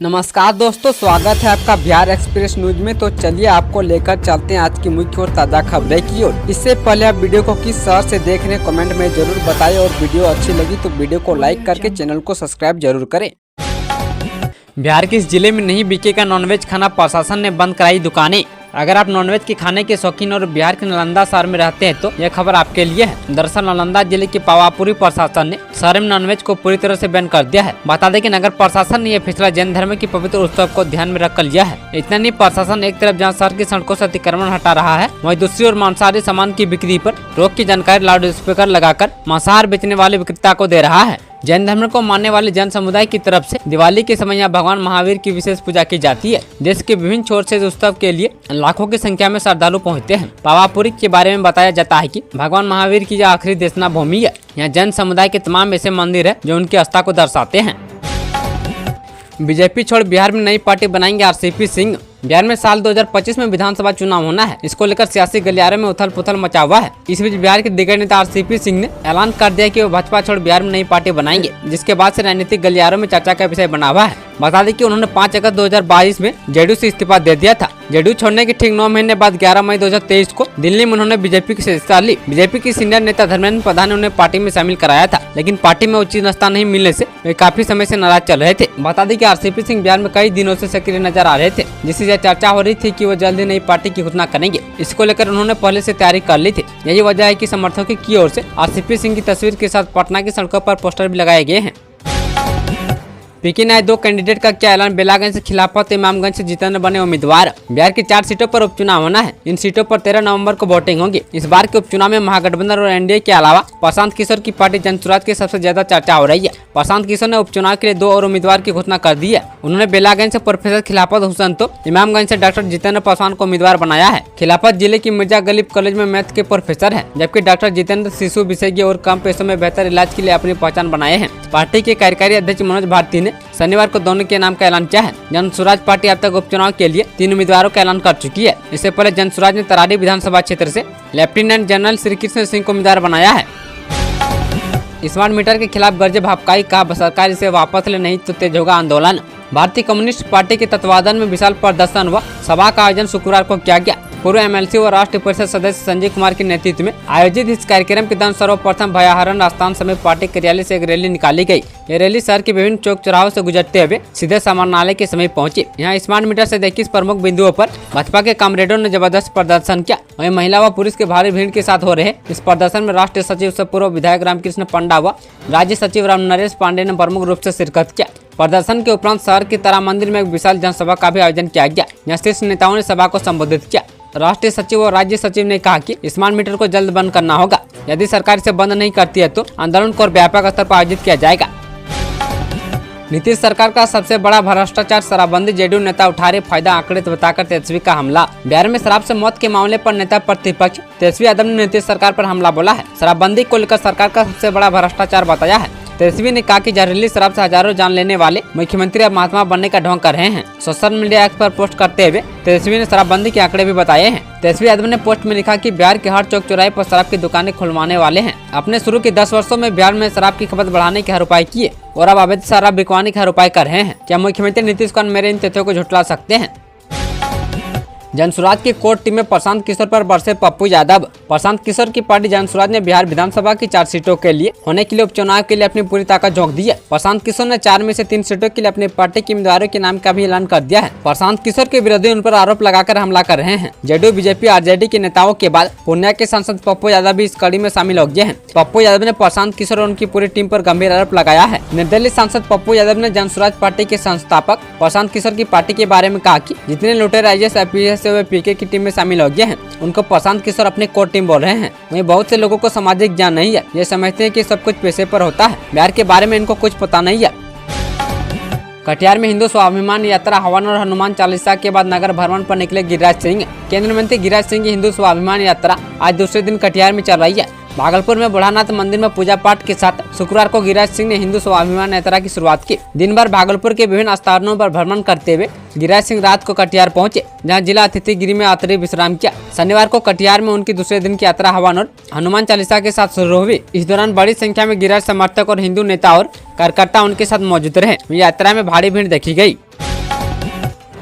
नमस्कार दोस्तों, स्वागत है आपका बिहार एक्सप्रेस न्यूज में। तो चलिए आपको लेकर चलते हैं आज की मुख्य और ताज़ा खबरें की ओर। इससे पहले आप वीडियो को किस शहर से देख रहे हैं कमेंट में जरूर बताएं और वीडियो अच्छी लगी तो वीडियो को लाइक करके चैनल को सब्सक्राइब जरूर करें। बिहार के इस जिले में नहीं बिकेगा नॉनवेज खाना, प्रशासन ने बंद कराई दुकानें। अगर आप नॉनवेज के खाने के शौकीन और बिहार के नालंदा शहर में रहते हैं तो यह खबर आपके लिए है। दरअसल नालंदा जिले के पावापुरी प्रशासन ने शहर में नॉनवेज को पूरी तरह से बैन कर दिया है। बता दें कि नगर प्रशासन ने यह फैसला जैन धर्म की पवित्र उत्सव को ध्यान में रखकर लिया है। इतना नहीं, प्रशासन एक तरफ जहां शहर की सड़कों से अतिक्रमण हटा रहा है, वहीं दूसरी ओर मांसाहारी सामान की बिक्री पर रोक की जानकारी लाउड स्पीकर लगाकर मांसाहार बेचने वाले विक्रेता को दे रहा है। जैन धर्म को मानने वाले जैन समुदाय की तरफ से दिवाली के समय यहाँ भगवान महावीर की विशेष पूजा की जाती है। देश के विभिन्न छोर से इस उत्सव के लिए लाखों की संख्या में श्रद्धालु पहुँचते हैं। पावापुरी के बारे में बताया जाता है कि भगवान महावीर की यह आखिरी देशना भूमि है। यहाँ जैन समुदाय के तमाम ऐसे मंदिर है जो उनकी आस्था को दर्शाते हैं। बीजेपी छोड़ बिहार में नई पार्टी बनाएंगे आरसीपी सिंह। बिहार में साल 2025 में विधानसभा चुनाव होना है। इसको लेकर सियासी गलियारे में उथल पुथल मचा हुआ है। इस बीच बिहार के दिग्गज नेता आरसीपी सिंह ने ऐलान कर दिया कि वो भाजपा छोड़ बिहार में नई पार्टी बनाएंगे, जिसके बाद से राजनीतिक गलियारों में चर्चा का विषय बना हुआ है। बता दें कि उन्होंने 5 अगस्त 2022 में जेडीयू से इस्तीफा दे दिया था। जेडीयू छोड़ने के ठीक 9 महीने बाद 11 मई 2023 को दिल्ली में उन्होंने बीजेपी की सदस्यता ली। बीजेपी की सीनियर नेता धर्मेंद्र प्रधान ने उन्हें पार्टी में शामिल कराया था, लेकिन पार्टी में उचित रास्ता नहीं मिलने से वे काफी समय से नाराज चल रहे थे। बता दें कि आरसीपी सिंह बिहार में कई दिनों से सक्रिय नजर आ रहे थे, जिससे यह चर्चा हो रही थी कि वो जल्दी नई पार्टी की घोषणा करेंगे। इसको लेकर उन्होंने पहले से तैयारी कर ली थी। यही वजह है कि समर्थकों की ओर से आरसीपी सिंह की तस्वीर के साथ पटना की सड़कों पर पोस्टर भी लगाए गए हैं। पीके ने 2 कैंडिडेट का क्या ऐलान। बेलागंज से खिलाफत, इमामगंज से जितेंद्र बने उम्मीदवार। बिहार की 4 सीटों पर उपचुनाव होना है। इन सीटों पर 13 नवंबर को वोटिंग होगी। इस बार के उपचुनाव में महागठबंधन और एनडीए के अलावा प्रशांत किशोर की पार्टी जनसुराज की सबसे ज्यादा चर्चा हो रही है। प्रशांत किशोर ने उपचुनाव के लिए 2 और उम्मीदवार की घोषणा कर दी है। उन्होंने बेलागंज से प्रोफेसर खिलाफत हुसैन तो इमामगंज से डॉक्टर जितेंद्र पासवान को उम्मीदवार बनाया है। खिलाफत जिले की मिर्जा गलीब कॉलेज में मैथ के प्रोफेसर है, जबकि डॉक्टर जितेंद्र शिशु विशेषज्ञ और कम पैसों में बेहतर इलाज के लिए अपनी पहचान बनाए हैं। पार्टी के कार्यकारी अध्यक्ष मनोज भारती ने शनिवार को दोनों के नाम का ऐलान किया है। जनसुराज पार्टी अब तक उपचुनाव के लिए 3 उम्मीदवारों का ऐलान कर चुकी है। इससे पहले जनसुराज ने तरारी विधानसभा क्षेत्र से लेफ्टिनेंट जनरल श्री कृष्ण सिंह को उम्मीदवार बनाया है। स्मार्ट मीटर के खिलाफ गर्जे भभकाई, कहा सरकार इसे वापस ले नहीं तो तेज होगा आंदोलन। भारतीय कम्युनिस्ट पार्टी के तत्वाधान में विशाल प्रदर्शन व सभा का आयोजन शुक्रवार को किया गया। पूर्व एमएलसी और राष्ट्रीय परिषद सदस्य संजय कुमार के नेतृत्व में आयोजित इस कार्यक्रम के दौरान सर्वप्रथम भयाहरण स्थान समेत पार्टी कार्यालय से एक रैली निकाली गई। ये रैली शहर के विभिन्न चौक चौराहों से गुजरते हुए सीधे समाहरणालय के समीप पहुंची। यहाँ स्मार्ट मीटर से 21 प्रमुख बिंदुओं पर भाजपा के कामरेडों ने जबरदस्त प्रदर्शन किया। वहीं महिला व पुरुष के भारी भीड़ के साथ हो रहे इस प्रदर्शन में राष्ट्रीय सचिव से पूर्व विधायक रामकृष्ण पंडा व राज्य सचिव राम नरेश पांडे ने प्रमुख रूप से शिरकत किया। प्रदर्शन के उपरांत शहर के तारा मंदिर में एक विशाल जनसभा का भी आयोजन किया गया। यहाँ शीर्ष नेताओं ने सभा को संबोधित किया। राष्ट्रीय सचिव और राज्य सचिव ने कहा कि स्मार्ट मीटर को जल्द बंद करना होगा। यदि सरकार इसे बंद नहीं करती है तो आंदोलन को व्यापक स्तर पर आयोजित किया जाएगा। नीतीश सरकार का सबसे बड़ा भ्रष्टाचार, शराबबंदी, जेडीयू नेता उठा रहे फायदा आंकड़े बताकर तेजस्वी का हमला। बिहार में शराब से मौत के मामले पर नेता प्रतिपक्ष तेजस्वी यादव ने नीतीश सरकार पर हमला बोला है। शराबबंदी को लेकर सरकार का सबसे बड़ा भ्रष्टाचार बताया है। तेजस्वी ने कहा कि जहरीली शराब से हजारों जान लेने वाले मुख्यमंत्री अब महात्मा बनने का ढोंग कर रहे हैं। सोशल मीडिया पर पोस्ट करते हुए तेजस्वी ने शराबबंदी के आंकड़े भी बताए हैं। तेजस्वी यादव ने पोस्ट में लिखा कि बिहार के हर चौक चौराहे पर शराब की दुकानें खुलवाने वाले हैं। अपने शुरू के 10 वर्षों में बिहार में शराब की खपत बढ़ाने के हर उपाय किए और अब अवैध शराब बिकवाने के हर उपाय कर रहे हैं। क्या मुख्यमंत्री नीतीश कुमार मेरे इन तथ्यों को झुठला सकते हैं? जनसुराज की कोर टीम में प्रशांत किशोर पर बरसे पप्पू यादव। प्रशांत किशोर की पार्टी जनसुराज ने बिहार विधानसभा की 4 सीटों के लिए होने के लिए उपचुनाव के लिए अपनी पूरी ताकत झोंक दी है। प्रशांत किशोर ने 4 में से 3 सीटों के लिए अपनी पार्टी के उम्मीदवारों के नाम का भी ऐलान कर दिया है। प्रशांत किशोर के विरोधी उन पर आरोप लगाकर हमला कर रहे हैं। जेडीयू, बीजेपी, आरजेडी के नेताओं के बाद पूर्णिया के सांसद पप्पू यादव भी इस कड़ी में शामिल हो गए हैं। पप्पू यादव ने प्रशांत किशोर और उनकी पूरी टीम पर गंभीर आरोप लगाया है। निर्दलीय सांसद पप्पू यादव ने जनसुराज पार्टी के संस्थापक प्रशांत किशोर की पार्टी के बारे में कहा कि जितने लुटेरे आईएएस IPS से वे पीके की टीम में शामिल हो गए हैं, उनको प्रशांत किशोर अपने कोर टीम बोल रहे हैं। वहीं बहुत से लोगों को सामाजिक ज्ञान नहीं है। ये समझते हैं कि सब कुछ पैसे पर होता है। बिहार के बारे में इनको कुछ पता नहीं है। कटिहार में हिंदू स्वाभिमान यात्रा, हवन और हनुमान चालीसा के बाद नगर भ्रमण पर निकले गिरिराज सिंह। केंद्रीय मंत्री गिरिराज सिंह की हिंदू स्वाभिमान यात्रा आज दूसरे दिन कटिहार में चल रही है। भागलपुर में बुढ़ानाथ मंदिर में पूजा पाठ के साथ शुक्रवार को गिरिराज सिंह ने हिंदू स्वाभिमान यात्रा की शुरुआत की। दिन भर भागलपुर के विभिन्न स्थानों पर भ्रमण करते हुए गिरिराज सिंह रात को कटिहार पहुंचे, जहां जिला अतिथि गिरी में अतिरिक्त विश्राम किया। शनिवार को कटिहार में उनकी दूसरे दिन की यात्रा हवन और हनुमान चालीसा के साथ शुरू हुई। इस दौरान बड़ी संख्या में गिरिराज समर्थक और हिंदू नेता और कार्यकर्ता उनके साथ मौजूद रहे। यात्रा में भारी भीड़ देखी गई।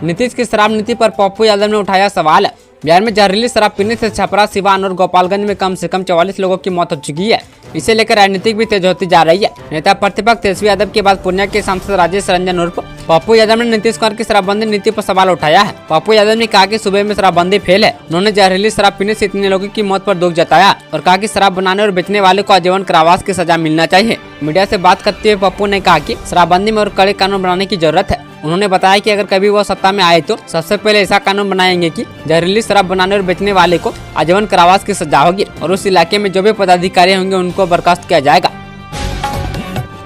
नीतीश की शराब नीति पर पप्पू यादव ने उठाया सवाल। बिहार में जहरीली शराब पीने से छपरा, सिवान और गोपालगंज में कम से कम 44 लोगों की मौत हो चुकी है। इसे लेकर राजनीति भी तेज होती जा रही है। नेता प्रतिपक्ष तेजस्वी यादव के बाद पूर्णिया के सांसद राजेश रंजन उर्फ पप्पू यादव ने नीतीश कुमार की शराबबंदी नीति पर सवाल उठाया है। पप्पू यादव ने कहा कि सूबे में शराबबंदी फेल है। उन्होंने जहरीली शराब पीने से इतने लोगों की मौत पर दुख जताया और कहा कि शराब बनाने और बेचने वाले को आजीवन कारावास की सजा मिलना चाहिए। मीडिया से बात करते हुए पप्पू ने कहा कि शराबबंदी में और कड़े कानून बनाने की जरूरत है। उन्होंने बताया कि अगर कभी वो सत्ता में आए तो सबसे पहले ऐसा कानून बनाएंगे कि जहरीली शराब बनाने और बेचने वाले को आजीवन कारावास की सजा होगी और उस इलाके में जो भी पदाधिकारी होंगे उनको बर्खास्त किया जाएगा।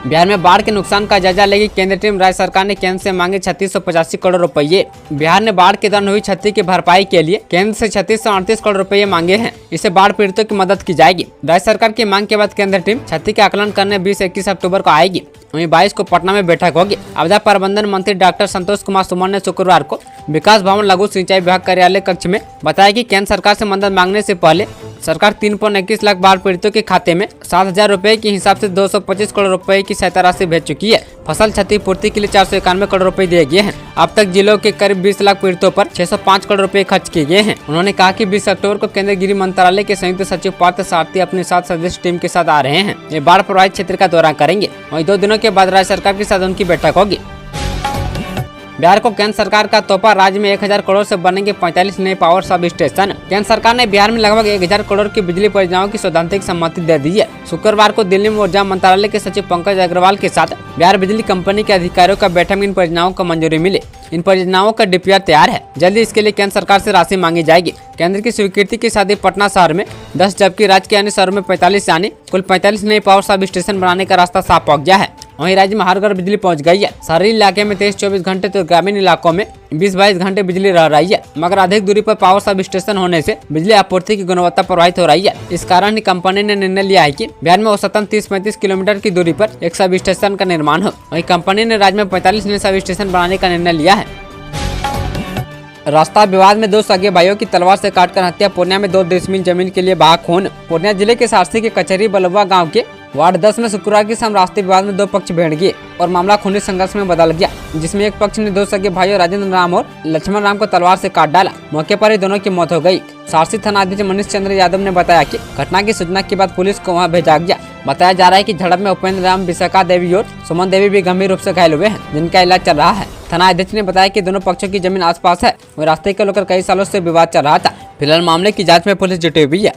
बिहार में बाढ़ के नुकसान का जायजा लेगी केंद्रीय टीम। राज्य सरकार ने केंद्र से मांगे 3685 करोड़ रुपये। बिहार ने बाढ़ के दौरान हुई क्षति की भरपाई के लिए केंद्र से 3638 करोड़ रुपये मांगे हैं। इससे बाढ़ पीड़ितों की मदद की जाएगी। राज्य सरकार की मांग के बाद केंद्रीय टीम क्षति का आकलन करने 20-21 अक्टूबर को आएगी। वहीं 22 को पटना में बैठक होगी। आपदा प्रबंधन मंत्री डॉक्टर संतोष कुमार सुमन ने शुक्रवार को विकास भवन लघु सिंचाई विभाग कार्यालय कक्ष में बताया कि केंद्र सरकार से मदद मांगने से पहले सरकार 3.21 लाख बाढ़ पीड़ितों के खाते में 7,000 रुपए के हिसाब से 225 करोड़ रुपए की सहायता राशि भेज चुकी है। फसल क्षतिपूर्ति के लिए 491 करोड़ रुपए दिए गए हैं। अब तक जिलों के करीब 20 लाख पीड़ितों पर 605 करोड़ रुपए खर्च किए गए हैं। उन्होंने कहा कि 20 अक्टूबर को केंद्रीय गृह मंत्रालय के संयुक्त सचिव पार्थ सारथी अपने 7 सदस्य टीम के साथ आ रहे हैं। ये बाढ़ प्रभावित क्षेत्र का दौरा करेंगे। वहीं 2 दिनों के बाद राज्य सरकार के साथ उनकी बैठक होगी। बिहार को केंद्र सरकार का तोहफा। राज्य में 1000 करोड़ से बनेंगे 45 नए पावर सब स्टेशन। केंद्र सरकार ने बिहार में लगभग 1000 करोड़ की बिजली परियोजनाओं की सैद्धांतिक सम्मति दे दी है। शुक्रवार को दिल्ली में ऊर्जा मंत्रालय के सचिव पंकज अग्रवाल के साथ बिहार बिजली कंपनी के अधिकारियों का बैठक में इन परियोजनाओं को मंजूरी मिली। इन परियोजनाओं का डीपीआर तैयार है। जल्दी इसके लिए केंद्र सरकार से राशि मांगी जाएगी। केंद्र की स्वीकृति के साथ ही पटना शहर में 10 जबकि राज्य के अन्य शहरों में 45 यानी कुल 45 नए पावर सब स्टेशन बनाने का रास्ता साफ हो गया है। वहीं राज्य में हर घर बिजली पहुंच गई है। शहरी इलाके में 23-24 घंटे तो ग्रामीण इलाकों में 20-22 घंटे बिजली रह रही है। मगर अधिक दूरी पर पावर सब स्टेशन होने से बिजली आपूर्ति की गुणवत्ता प्रभावित हो रही है। इस कारण ही कंपनी ने निर्णय लिया है कि बिहार में औसतन 30-35 किलोमीटर की दूरी पर एक सब स्टेशन का निर्माण हो। वहीं कंपनी ने राज्य में 45 नए सब स्टेशन बनाने का निर्णय लिया है। रास्ता विवाद में 2 सगे भाइयों की तलवार से काटकर हत्या। पूर्णिया में 2 डिसमिल जमीन के लिए बहा खून। पूर्णिया जिले के सारसी के कचहरी बलुआ गांव के वार्ड 10 में शुक्रवार की शाम रास्ते विवाद में 2 पक्ष भिड़ गए और मामला खूनी संघर्ष में बदल गया, जिसमें एक पक्ष ने 2 सगे भाइयों राजेंद्र राम और लक्ष्मण राम को तलवार से काट डाला। मौके पर ही दोनों की मौत हो गई। सारसी थानाध्यक्ष मनीष चंद्र यादव ने बताया कि घटना की सूचना के बाद पुलिस को वहां भेजा गया। बताया जा रहा है कि झड़प में उपेंद्र राम, विशाखा देवी और सुमन देवी भी गंभीर रूप से घायल हुए हैं, जिनका इलाज चल रहा है। थाना अध्यक्ष ने बताया कि दोनों पक्षों की जमीन आसपास है और रास्ते को लेकर कई सालों से विवाद चल रहा था। फिलहाल मामले की जांच में पुलिस जुटी हुई है।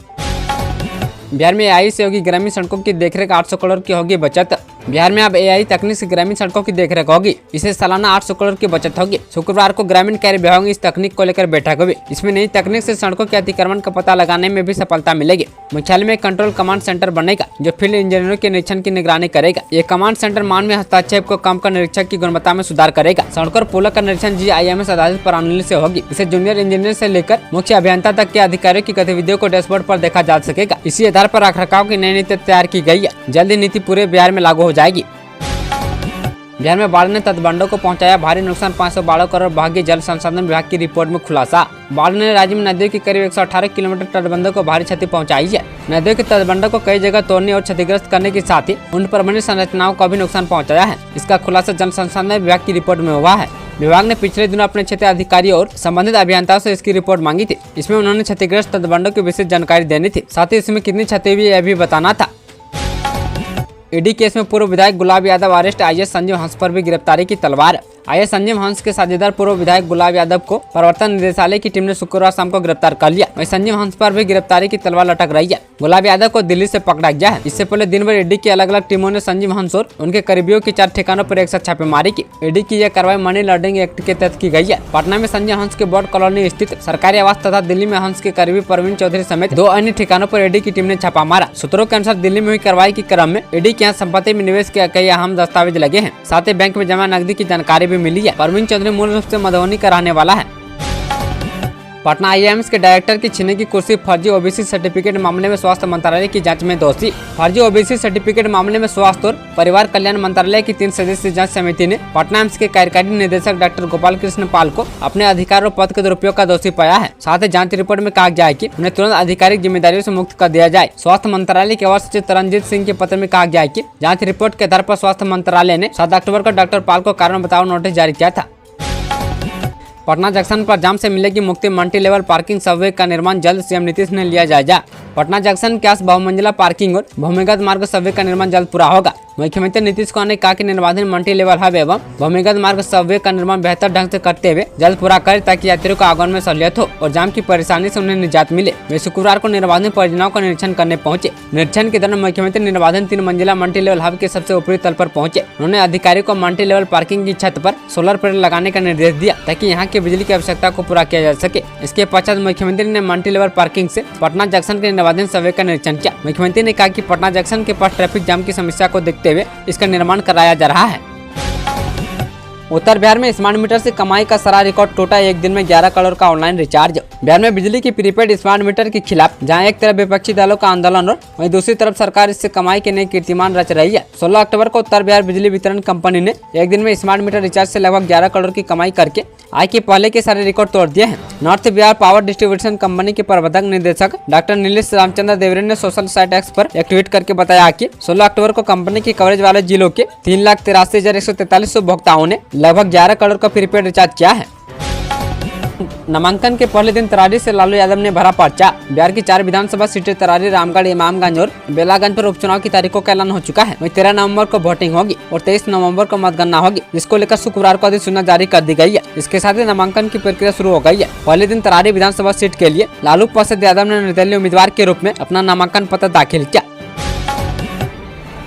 बिहार में एआई से होगी ग्रामीण सड़कों की देखरेख। 800 करोड़ की होगी बचत। बिहार में अब एआई तकनीक से ग्रामीण सड़कों की देखरेख होगी। इसे सालाना 800 करोड़ की बचत होगी। शुक्रवार को ग्रामीण कार्य विभाग में इस तकनीक को लेकर बैठक हुई। इसमें नई तकनीक से सड़कों के अतिक्रमण का पता लगाने में भी सफलता मिलेगी। मुख्यालय में कंट्रोल कमांड सेंटर बनेगा जो फील्ड इंजीनियरों के निरीक्षण की निगरानी करेगा। ये कमांड सेंटर मानवीय हस्तक्षेप को कम कर निरीक्षक की गुणवत्ता में सुधार करेगा। सड़कों और पुलों का निरीक्षण GIMS आधारित प्रणाली से होगी। इसे जूनियर इंजीनियर से लेकर मुख्य अभियंता तक के अधिकारियों की गतिविधियों को डैशबोर्ड पर देखा जा सकेगा। इसी आधार पर रखरखाव की नई नीति तैयार की गई है। जल्द ही नीति पूरे बिहार में लागू हो जाएगी। बिहार में बाढ़ ने तटबंधों को पहुंचाया भारी नुकसान। 512 करोड़। भाग्य जल संसाधन विभाग की रिपोर्ट में खुलासा। बाढ़ ने राज्य में नदियों के करीब 118 किलोमीटर तटबंधों को भारी क्षति पहुंचाई है। नदियों के तटबंधों को कई जगह तोड़ने और क्षतिग्रस्त करने के साथ ही उन परमाणु संरचनाओं को भी नुकसान पहुंचाया है। इसका खुलासा जल संसाधन विभाग की रिपोर्ट में हुआ है। विभाग ने पिछले दिनों अपने क्षेत्रीय अधिकारियों और संबंधित अभियंताओं से इसकी रिपोर्ट मांगी थी। इसमें उन्होंने क्षतिग्रस्त तटबंधों की विशेष जानकारी देनी थी, साथ ही इसमें कितनी क्षति हुई यह भी बताना था। ईडी केस में पूर्व विधायक गुलाब यादव अरेस्ट। IAS संजीव हंस पर भी गिरफ्तारी की तलवार। IAS संजीव हंस के साझेदार पूर्व विधायक गुलाब यादव को प्रवर्तन निदेशालय की टीम ने शुक्रवार शाम को गिरफ्तार कर लिया। वहीं संजीव हंस पर भी गिरफ्तारी की तलवार लटक रही है। गुलाब यादव को दिल्ली से पकड़ा गया है। इससे पहले दिन भर ईडी की अलग अलग टीमों ने संजीव हंस और उनके करीबियों के 4 ठिकानों पर एक साथ छापेमारी की। ईडी की यह कार्रवाई मनी लॉन्ड्रिंग एक्ट के तहत की गई है। पटना में संजीव हंस के बोर्ड कॉलोनी स्थित सरकारी आवास तथा दिल्ली में हंस के करीबी परवीन चौधरी समेत 2 अन्य ठिकानों पर ईडी की टीम ने छापा मारा। सूत्रों के अनुसार दिल्ली में हुई कार्रवाई के क्रम में ईडी के यहाँ संपत्ति में निवेश के कई अहम दस्तावेज लगे हैं। साथ ही बैंक में जमा नकदी की जानकारी भी मिली है। परवीन चौधरी मूल रूप से मधुबनी का रहने वाला है। पटना IIMS के डायरेक्टर की छीने की कुर्सी। फर्जी OBC सर्टिफिकेट मामले में स्वास्थ्य मंत्रालय की जांच में दोषी। फर्जी OBC सर्टिफिकेट मामले में स्वास्थ्य और परिवार कल्याण मंत्रालय की 3 सदस्यीय जांच समिति ने पटना एम्स के कार्यकारी निदेशक डॉक्टर गोपाल कृष्ण पाल को अपने अधिकार और पद के दुरुपयोग का दोषी पाया है। साथ ही जांच रिपोर्ट में कहा गया है कि उन्हें तुरंत आधिकारिक जिम्मेदारियों से मुक्त कर दिया जाए। स्वास्थ्य मंत्रालय के अवर सचिव तरनजीत सिंह के पत्र में कहा गया है कि जांच रिपोर्ट के आधार पर स्वास्थ्य मंत्रालय ने 7 अक्टूबर को डॉक्टर पाल को कारण बताओ नोटिस जारी किया था। पटना जंक्शन पर जाम से मिलेगी मुक्ति। मल्टी लेवल पार्किंग सबवे का निर्माण जल्द। सीएम नीतीश ने लिया जायजा। पटना जंक्शन के आस बहुमंजिला पार्किंग और भूमिगत मार्ग सबवे का निर्माण जल्द पूरा होगा। मुख्यमंत्री नीतीश कुमार ने कहा कि निर्माणाधीन मल्टी लेवल हब एवं भूमिगत मार्ग सबवे का निर्माण बेहतर ढंग से करते हुए जल्द पूरा करें ताकि यात्रियों को आगमन में सहूलियत हो और जाम की परेशानी से उन्हें निजात मिले। वे शुक्रवार को निर्माणाधीन परियोजनाओं का निरीक्षण करने पहुंचे। निरीक्षण के दौरान मुख्यमंत्री निर्माणाधीन 3 मंजिला मल्टी लेवल हब के सबसे ऊपरी तल पर पहुंचे। उन्होंने अधिकारियों को मल्टी लेवल पार्किंग की छत पर सोलर पैनल लगाने का निर्देश दिया ताकि यहाँ की बिजली की आवश्यकता को पूरा किया जा सके। इसके पश्चात मुख्यमंत्री ने मल्टी लेवल पार्किंग से पटना जंक्शन के निर्माणाधीन सबवे का निरीक्षण किया। मुख्यमंत्री ने कहा कि पटना जंक्शन के पास ट्रैफिक जाम की समस्या को देखते हुए इसका निर्माण कराया जा रहा है। उत्तर बिहार में स्मार्ट मीटर से कमाई का सारा रिकॉर्ड टूटा। एक दिन में 11 करोड़ का ऑनलाइन रिचार्ज। बिहार में बिजली की प्रीपेड स्मार्ट मीटर के खिलाफ जहां एक तरफ विपक्षी दलों का आंदोलन और वहीं दूसरी तरफ सरकार इससे कमाई के नए कीर्तिमान रच रही है। 16 अक्टूबर को उत्तर बिहार बिजली वितरण कंपनी ने एक दिन में स्मार्ट मीटर रिचार्ज से लगभग 11 करोड़ की कमाई करके आय के पहले के सारे रिकॉर्ड तोड़ दिए हैं। North Bihar power distribution company के प्रबंधक निदेशक डॉक्टर नीलेश रामचंद्र देवरे ने सोशल साइट एक्स पर एक ट्वीट करके बताया कि 16 अक्टूबर को कंपनी की कवरेज वाले जिलों के 3,83,143 उपभोक्ताओं ने लगभग 11 करोड़ का प्रीपेड रिचार्ज किया है। नामांकन के पहले दिन तरारी से लालू यादव ने भरा पर्चा। बिहार की 4 विधानसभा सीटें तरारी, रामगढ़, इमामगंज और बेलागंज पर उपचुनाव की तारीखों का ऐलान हो चुका है। वहीं 13 नवंबर को वोटिंग होगी और 23 नवंबर को मतगणना होगी, जिसको लेकर शुक्रवार को अधिसूचना जारी कर दी गई है। इसके साथ ही नामांकन की प्रक्रिया शुरू हो गई है। पहले दिन तरारी विधानसभा सीट के लिए लालू प्रसाद यादव ने निर्दलीय उम्मीदवार के रूप में अपना नामांकन पत्र दाखिल किया।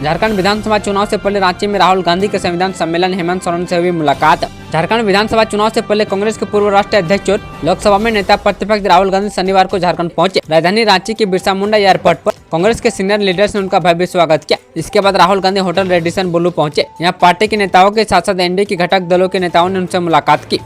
झारखंड विधानसभा चुनाव से पहले रांची में राहुल गांधी के संविधान सम्मेलन हेमंत सोरेन से हुई मुलाकात। झारखंड विधानसभा चुनाव से पहले कांग्रेस के पूर्व राष्ट्रीय अध्यक्ष और लोकसभा में नेता प्रतिपक्ष राहुल गांधी शनिवार को झारखंड पहुंचे। राजधानी रांची के बिरसा मुंडा एयरपोर्ट पर कांग्रेस के सीनियर लीडर्स ने उनका भव्य स्वागत किया। इसके बाद राहुल गांधी होटल रेडिसन बुल्लू पहुंचे। यहाँ पार्टी के नेताओं के साथ साथ एनडीए के घटक दलों के नेताओं ने उनसे मुलाकात की।